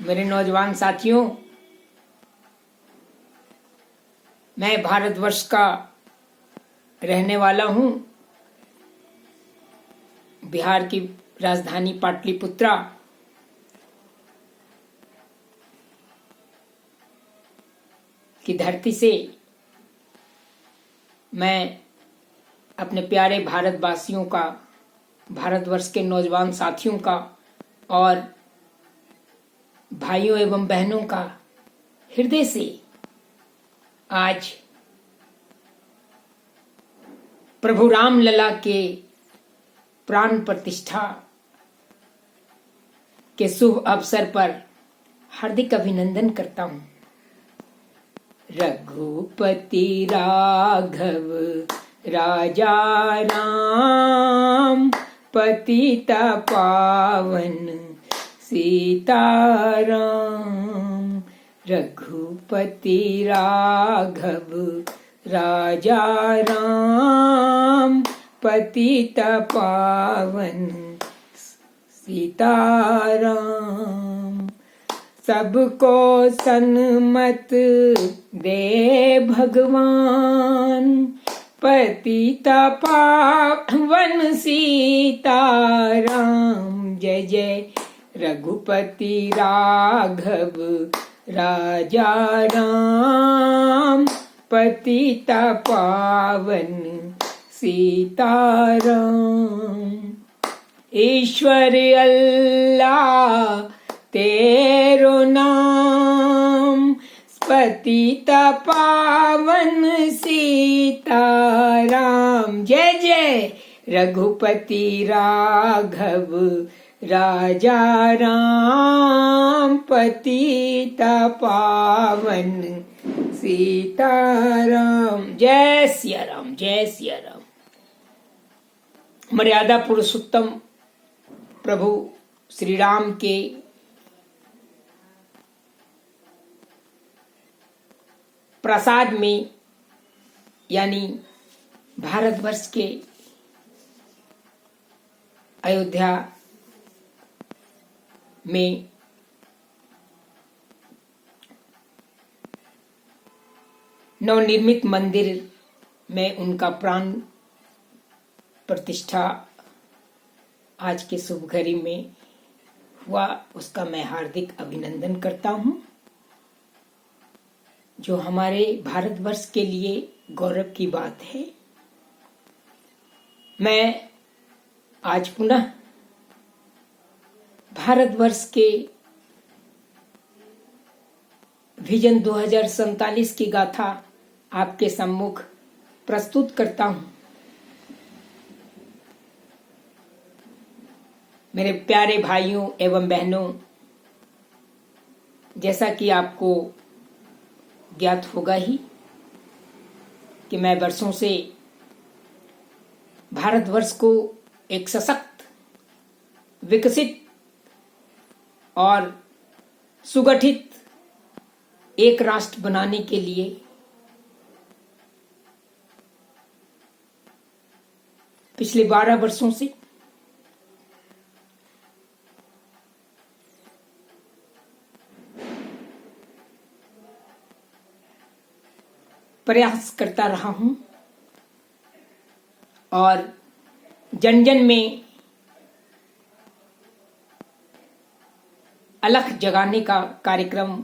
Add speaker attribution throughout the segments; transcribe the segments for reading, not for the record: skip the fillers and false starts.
Speaker 1: मेरे नौजवान साथियों, मैं भारतवर्ष का रहने वाला हूं। बिहार की राजधानी पाटलिपुत्रा की धरती से मैं अपने प्यारे भारतवासियों का, भारतवर्ष के नौजवान साथियों का और भाइयों एवं बहनों का हृदय से आज प्रभु राम लला के प्राण प्रतिष्ठा के शुभ अवसर पर हार्दिक अभिनंदन करता हूं। रघुपति राघव राजा राम, पतित पावन सीताराम। रघुपति राघव राजा राम, पतित पावन सीताराम। सबको सन्मत दे भगवान, पतित पावन सीताराम। जय जय रघुपति राघव राजा राम, पतित पावन सीताराम। ईश्वर अल्लाह तेरो नाम, पतित पावन सीताराम। जय जय रघुपति राघव राजा राम, पतित पावन सीताराम। जय सिया राम, जय सिया राम। मर्यादा पुरुषोत्तम प्रभु श्री राम के प्रसाद में, यानी भारतवर्ष के अयोध्या में नवनिर्मित मंदिर में उनका प्राण प्रतिष्ठा आज के शुभ घड़ी में हुआ, उसका मैं हार्दिक अभिनंदन करता हूं, जो हमारे भारतवर्ष के लिए गौरव की बात है। मैं आज पुनः भारतवर्ष के विजन 2047 की गाथा आपके सम्मुख प्रस्तुत करता हूं। मेरे प्यारे भाइयों एवं बहनों, जैसा कि आपको ज्ञात होगा ही कि मैं वर्षों से भारतवर्ष को एक सशक्त, विकसित और सुगठित एक राष्ट्र बनाने के लिए पिछले 12 वर्षों से प्रयास करता रहा हूं और जन जन में अलख जगाने का कार्यक्रम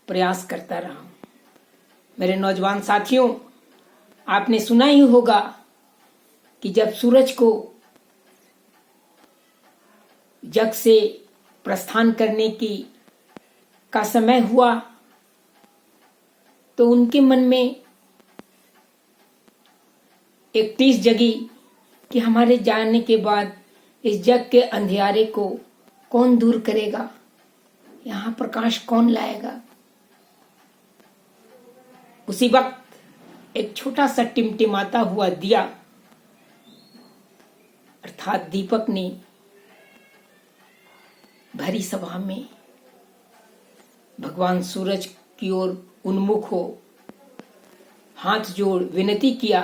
Speaker 1: प्रयास करता रहा हूं। मेरे नौजवान साथियों, आपने सुना ही होगा कि जब सूरज को जग से प्रस्थान करने का समय हुआ तो उनके मन में एक टीस जगी कि हमारे जाने के बाद इस जग के अंधियारे को कौन दूर करेगा, यहां प्रकाश कौन लाएगा। उसी वक्त एक छोटा सा टिमटिमाता हुआ दिया अर्थात दीपक ने भरी सभा में भगवान सूरज की ओर उन्मुख हो हाथ जोड़ विनती किया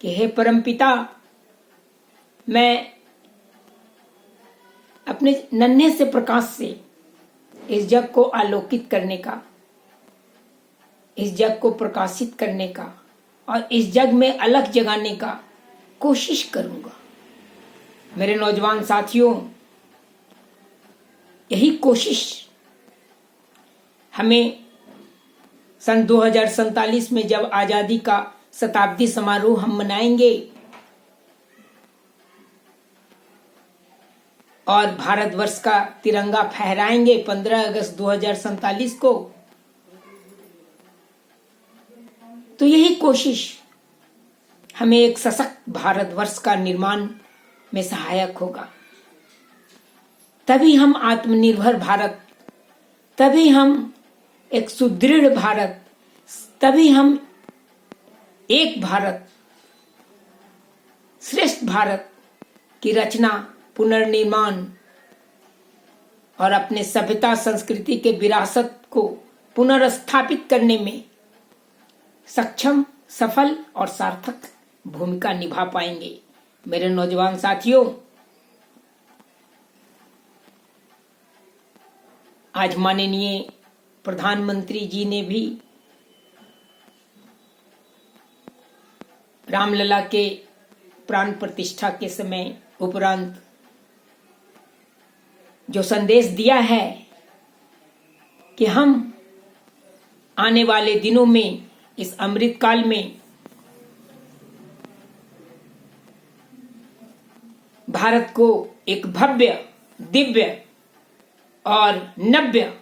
Speaker 1: कि हे परमपिता, मैं अपने नन्हे से प्रकाश से इस जग को आलोकित करने का, इस जग को प्रकाशित करने का और इस जग में अलग जगाने का कोशिश करूंगा। मेरे नौजवान साथियों, यही कोशिश हमें सन 2047 में जब आजादी का शताब्दी समारोह हम मनाएंगे और भारतवर्ष का तिरंगा फहराएंगे 15 अगस्त 2047 को, तो यही कोशिश हमें एक सशक्त भारतवर्ष का निर्माण में सहायक होगा। तभी हम आत्मनिर्भर भारत, तभी हम एक सुदृढ़ भारत, तभी हम एक भारत, श्रेष्ठ भारत की रचना, पुनर्निर्माण और अपने सभ्यता संस्कृति के विरासत को पुनर्स्थापित करने में सक्षम, सफल और सार्थक भूमिका निभा पाएंगे। मेरे नौजवान साथियों, आज माननीय प्रधानमंत्री जी ने भी रामलला के प्राण प्रतिष्ठा के समय उपरांत जो संदेश दिया है कि हम आने वाले दिनों में, इस अमृत काल में भारत को एक भव्य, दिव्य और नव्य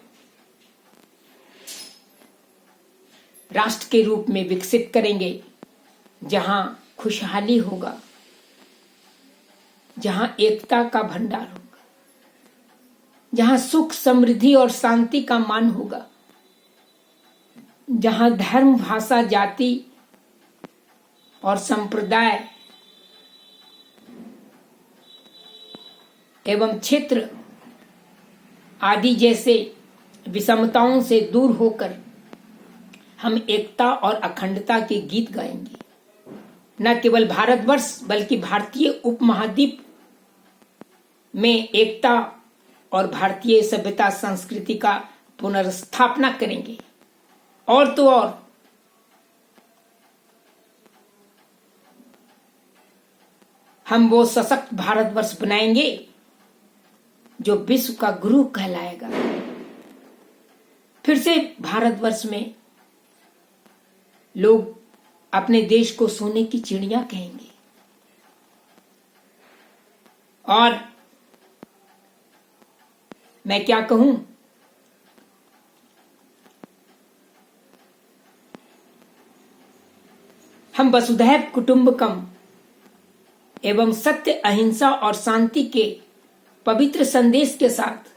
Speaker 1: राष्ट्र के रूप में विकसित करेंगे, जहां खुशहाली होगा, जहां एकता का भंडार होगा, जहां सुख, समृद्धि और शांति का मान होगा, जहां धर्म, भाषा, जाति और संप्रदाय एवं क्षेत्र आदि जैसे विषमताओं से दूर होकर हम एकता और अखंडता के गीत गाएंगे। न केवल भारतवर्ष बल्कि भारतीय उपमहाद्वीप में एकता और भारतीय सभ्यता संस्कृति का पुनर्स्थापना करेंगे। और तो और हम वो सशक्त भारतवर्ष बनाएंगे जो विश्व का गुरु कहलाएगा। फिर से भारतवर्ष में लोग अपने देश को सोने की चिड़िया कहेंगे। और मैं क्या कहूं, हम वसुधैव कुटुंबकम एवं सत्य, अहिंसा और शांति के पवित्र संदेश के साथ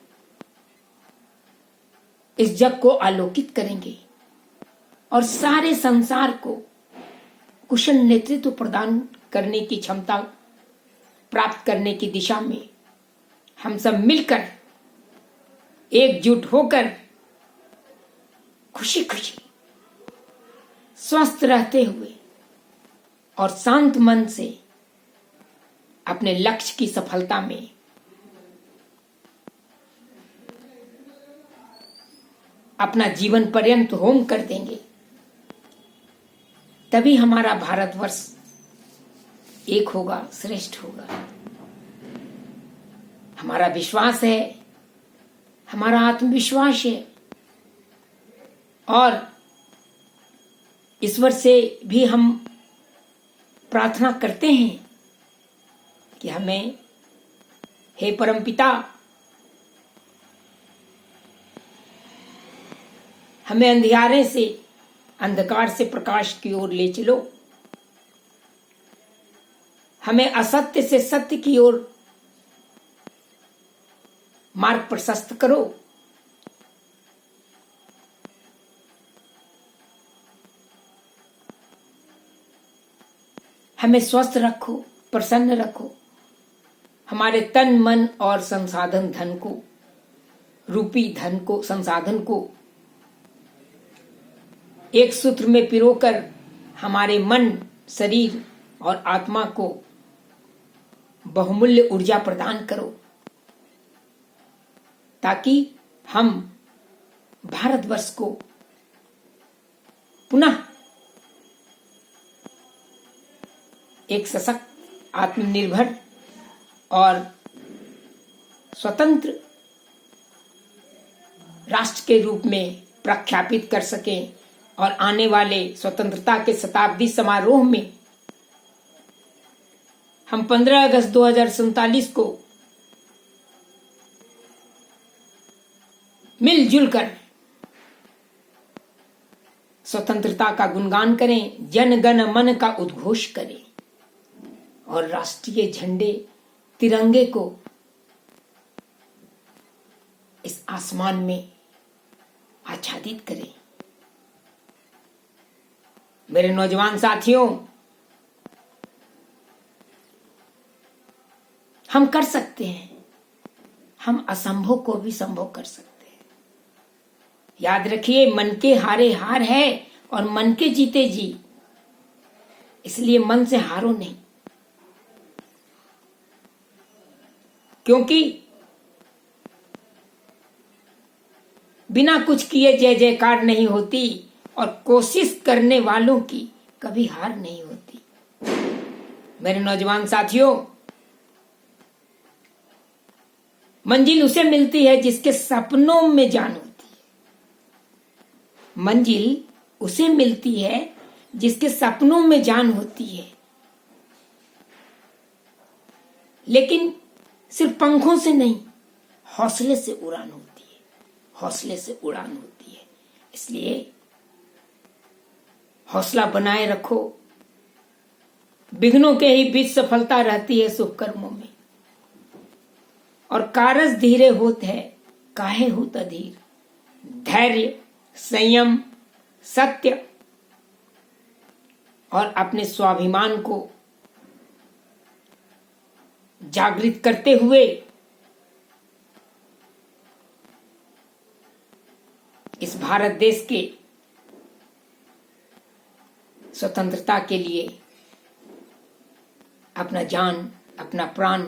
Speaker 1: इस जग को आलोकित करेंगे और सारे संसार को कुशल नेतृत्व प्रदान करने की क्षमता प्राप्त करने की दिशा में हम सब मिलकर, एकजुट होकर, खुशी खुशी, स्वस्थ रहते हुए और शांत मन से अपने लक्ष्य की सफलता में अपना जीवन पर्यंत होम कर देंगे। तभी हमारा भारतवर्ष एक होगा, श्रेष्ठ होगा। हमारा विश्वास है, हमारा आत्मविश्वास है और ईश्वर से भी हम प्रार्थना करते हैं कि हमें, हे परमपिता, हमें अंधियारे से, अंधकार से प्रकाश की ओर ले चलो, हमें असत्य से सत्य की ओर मार्ग प्रशस्त करो। हमें स्वस्थ रखो, प्रसन्न रखो। हमारे तन, मन और संसाधन धन को, रूपी धन को, संसाधन को एक सूत्र में पिरोकर हमारे मन, शरीर और आत्मा को बहुमूल्य ऊर्जा प्रदान करो, ताकि हम भारतवर्ष को पुनः एक सशक्त, आत्मनिर्भर और स्वतंत्र राष्ट्र के रूप में प्रख्यापित कर सकें और आने वाले स्वतंत्रता के शताब्दी समारोह में हम 15 अगस्त 2047 को मिलजुल कर स्वतंत्रता का गुणगान करें, जन गण मन का उद्घोष करें और राष्ट्रीय झंडे तिरंगे को इस आसमान में आच्छादित करें। मेरे नौजवान साथियों, हम कर सकते हैं, हम असंभव को भी संभव कर सकते हैं। याद रखिए, मन के हारे हार है और मन के जीते जी। इसलिए मन से हारो नहीं, क्योंकि बिना कुछ किए जय जयकार नहीं होती और कोशिश करने वालों की कभी हार नहीं होती। मेरे नौजवान साथियों, मंजिल उसे मिलती है जिसके सपनों में जान होती है। मंजिल उसे मिलती है जिसके सपनों में जान होती है, लेकिन सिर्फ पंखों से नहीं, हौसले से उड़ान होती है, हौसले से उड़ान होती है। इसलिए हौसला बनाए रखो। विघ्नों के ही बीच सफलता रहती है शुभ कर्मों में। और कारज धीरे होत है, काहे होत अधीर। धैर्य, संयम, सत्य और अपने स्वाभिमान को जागृत करते हुए इस भारत देश के स्वतंत्रता के लिए अपना जान, अपना प्राण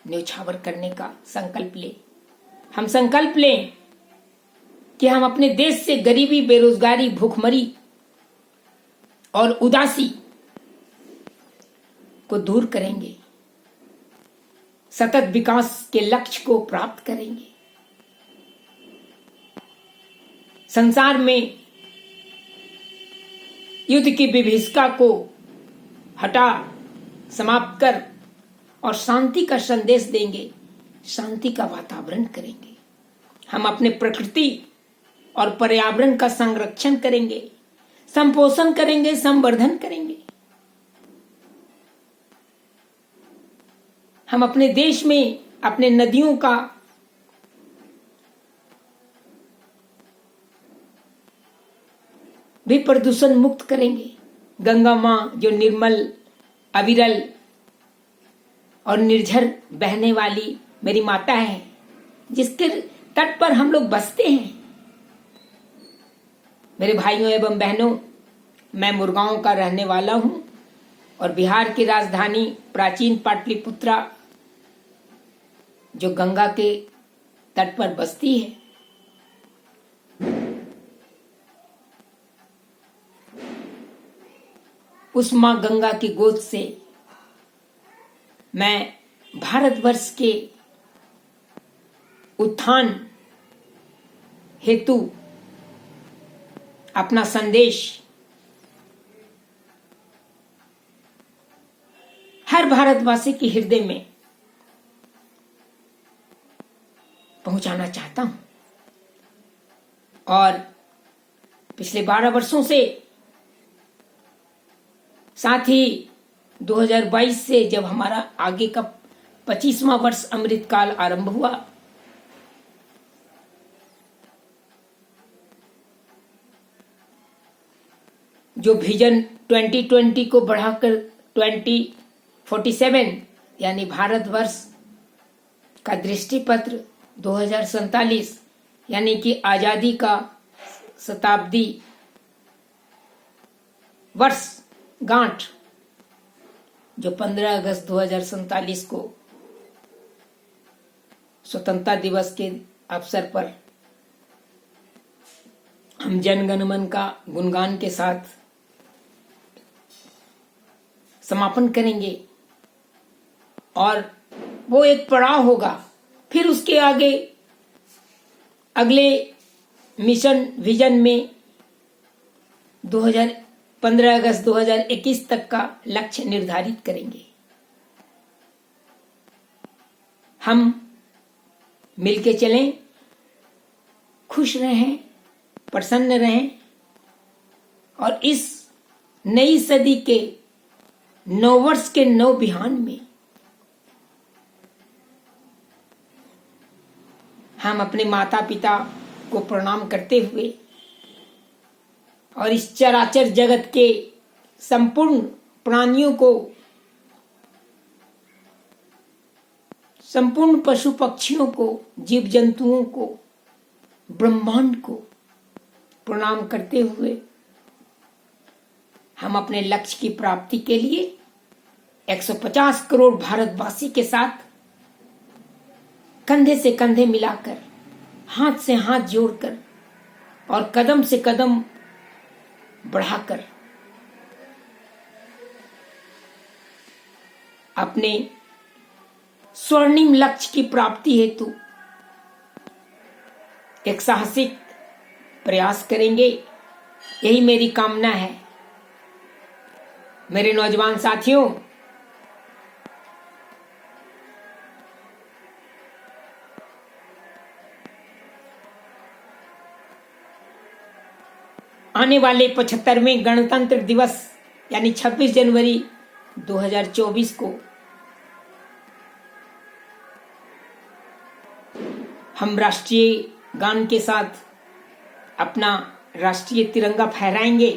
Speaker 1: न्यौछावर करने का संकल्प लें। हम संकल्प लें कि हम अपने देश से गरीबी, बेरोजगारी, भूखमरी और उदासी को दूर करेंगे, सतत विकास के लक्ष्य को प्राप्त करेंगे। संसार में युद्ध की विभीषिका को हटा समाप्त कर और शांति का संदेश देंगे, शांति का वातावरण करेंगे। हम अपने प्रकृति और पर्यावरण का संरक्षण करेंगे, संपोषण करेंगे, संवर्धन करेंगे। हम अपने देश में अपने नदियों का भी प्रदूषण मुक्त करेंगे। गंगा माँ जो निर्मल, अविरल और निर्झर बहने वाली मेरी माता है, जिसके तट पर हम लोग बसते हैं। मेरे भाइयों एवं बहनों, मैं मुरगांव का रहने वाला हूं और बिहार की राजधानी प्राचीन पाटलिपुत्रा जो गंगा के तट पर बसती है, उस मां गंगा की गोद से मैं भारतवर्ष के उत्थान हेतु अपना संदेश हर भारतवासी के हृदय में पहुंचाना चाहता हूं। और पिछले 12 वर्षों से, साथ ही 2022 से जब हमारा आगे का 25वां वर्ष अमृतकाल आरंभ हुआ, जो विजन 2020 को बढ़ाकर 2047 यानी भारतवर्ष का दृष्टिपत्र 2047 यानी कि आजादी का शताब्दी वर्ष गांठ, जो 15 अगस्त 2047 को स्वतंत्रता दिवस के अवसर पर हम जन गण मन का गुणगान के साथ समापन करेंगे और वो एक पड़ाव होगा। फिर उसके आगे अगले मिशन विजन में 15 अगस्त 2021 तक का लक्ष्य निर्धारित करेंगे। हम मिलके चलें, खुश रहें, प्रसन्न रहें और इस नई सदी के नववर्ष के नव बिहान में हम अपने माता पिता को प्रणाम करते हुए और इस चराचर जगत के संपूर्ण प्राणियों को, संपूर्ण पशु पक्षियों को, जीव जंतुओं को, ब्रह्मांड को प्रणाम करते हुए हम अपने लक्ष्य की प्राप्ति के लिए 150 करोड़ भारतवासी के साथ कंधे से कंधे मिलाकर, हाथ से हाथ जोड़कर और कदम से कदम बढ़ाकर अपने स्वर्णिम लक्ष्य की प्राप्ति हेतु एक साहसिक प्रयास करेंगे। यही मेरी कामना है। मेरे नौजवान साथियों, आने वाले 75वें गणतंत्र दिवस यानी 26 जनवरी 2024 को हम राष्ट्रीय गान के साथ अपना राष्ट्रीय तिरंगा फहराएंगे।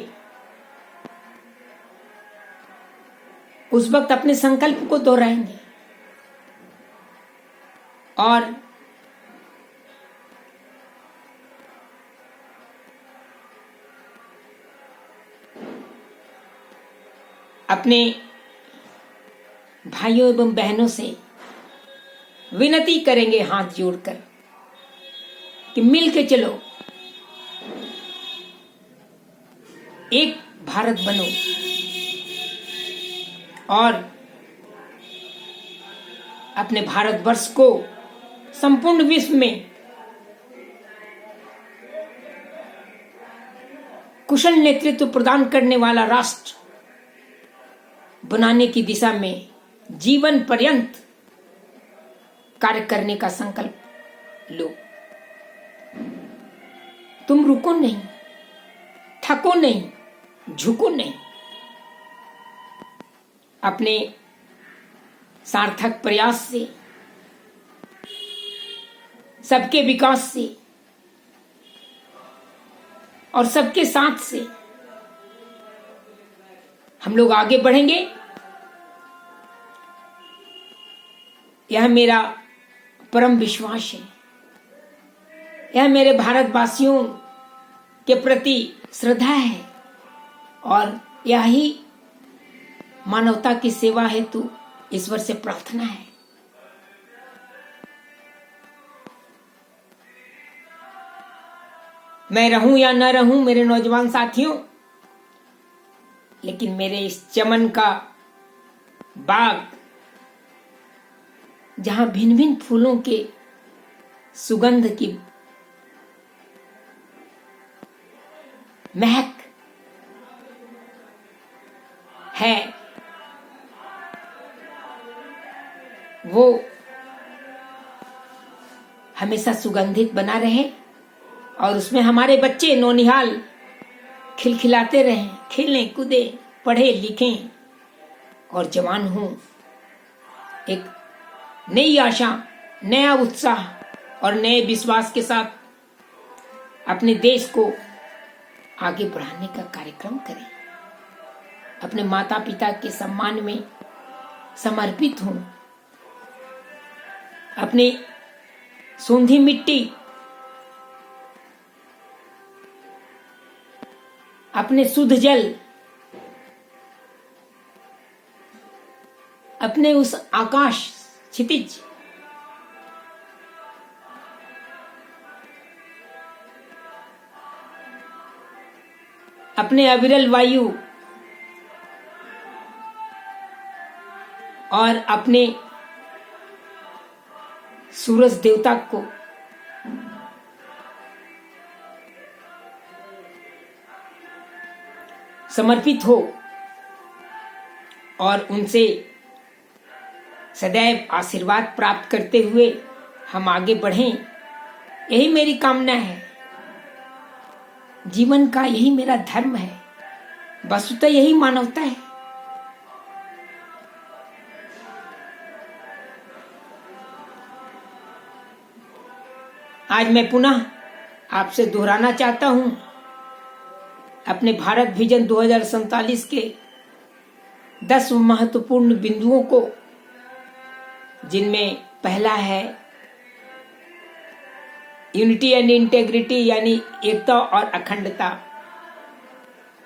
Speaker 1: उस वक्त अपने संकल्प को दोहराएंगे और अपने भाइयों एवं बहनों से विनती करेंगे हाथ जोड़कर कि मिल के चलो, एक भारत बनो और अपने भारतवर्ष को संपूर्ण विश्व में कुशल नेतृत्व प्रदान करने वाला राष्ट्र बनाने की दिशा में जीवन पर्यंत कार्य करने का संकल्प लो। तुम रुको नहीं, थको नहीं, झुको नहीं। अपने सार्थक प्रयास से, सबके विकास से और सबके साथ से हम लोग आगे बढ़ेंगे। यह मेरा परम विश्वास है। यह मेरे भारतवासियों के प्रति श्रद्धा है और यही मानवता की सेवा हेतु ईश्वर से प्रार्थना है। मैं रहूं या न रहूं मेरे नौजवान साथियों, लेकिन मेरे इस चमन का बाग जहां भिन्न भिन्न फूलों के सुगंध की महक है, वो हमेशा सुगंधित बना रहे और उसमें हमारे बच्चे नौनिहाल खिलखिलाते रहें, खेलें कूदें, पढ़े लिखें और जवान हों। एक नई आशा, नया उत्साह और नए विश्वास के साथ अपने देश को आगे बढ़ाने का कार्यक्रम करें। अपने माता पिता के सम्मान में समर्पित हों। अपनी सूंधी मिट्टी, अपने शुद्ध जल, अपने उस आकाश क्षितिज, अपने अविरल वायु और अपने सूरज देवता को समर्पित हो और उनसे सदैव आशीर्वाद प्राप्त करते हुए हम आगे बढ़ें, यही मेरी कामना है। जीवन का यही मेरा धर्म है, वस्तुतः यही मानवता है। आज मैं पुनः आपसे दोहराना चाहता हूं अपने भारत विजन 2047 के 10 महत्वपूर्ण बिंदुओं को, जिनमें पहला है यूनिटी एंड इंटेग्रिटी यानी एकता और अखंडता।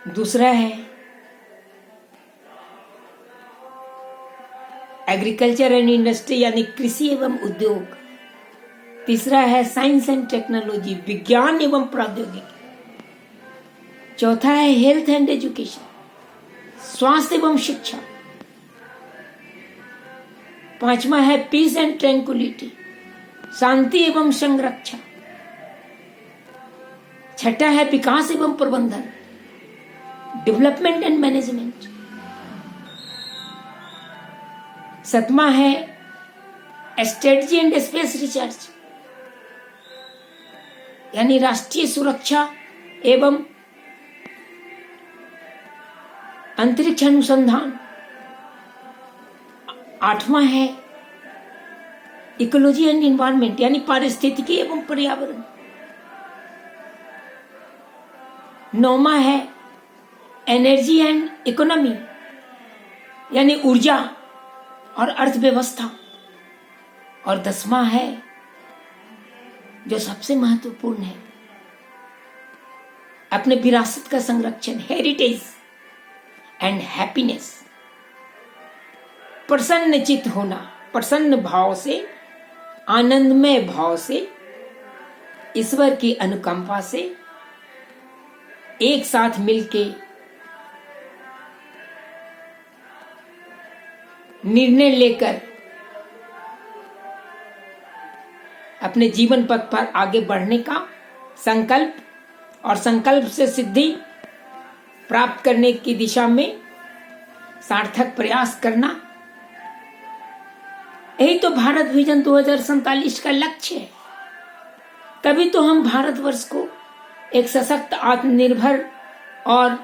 Speaker 1: दूसरा है एग्रीकल्चर एंड इंडस्ट्री यानी कृषि एवं उद्योग। तीसरा है साइंस एंड टेक्नोलॉजी, विज्ञान एवं प्रौद्योगिकी। चौथा है हेल्थ एंड एजुकेशन, स्वास्थ्य एवं शिक्षा। पांचवा है पीस एंड ट्रैंक्विलिटी, शांति एवं संरक्षा। छठा है विकास एवं प्रबंधन, डेवलपमेंट एंड मैनेजमेंट। सातवां है स्ट्रेटजी एंड स्पेस रिसर्च यानी राष्ट्रीय सुरक्षा एवं अंतरिक्ष अनुसंधान। आठवां है इकोलॉजी एंड एनवायरनमेंट यानी पारिस्थितिकी एवं पर्यावरण। नौवां है एनर्जी एंड इकोनॉमी यानी ऊर्जा और अर्थव्यवस्था। और 10वां है जो सबसे महत्वपूर्ण है, अपने विरासत का संरक्षण, हेरिटेज एंड हैप्पीनेस। प्रसन्न चित्त होना, प्रसन्न भाव से, आनंदमय भाव से, ईश्वर की अनुकंपा से एक साथ मिलके निर्णय लेकर अपने जीवन पथ पर आगे बढ़ने का संकल्प और संकल्प से सिद्धि प्राप्त करने की दिशा में सार्थक प्रयास करना, यही तो भारत विजन 2047 का लक्ष्य है। तभी तो हम भारतवर्ष को एक सशक्त, आत्मनिर्भर और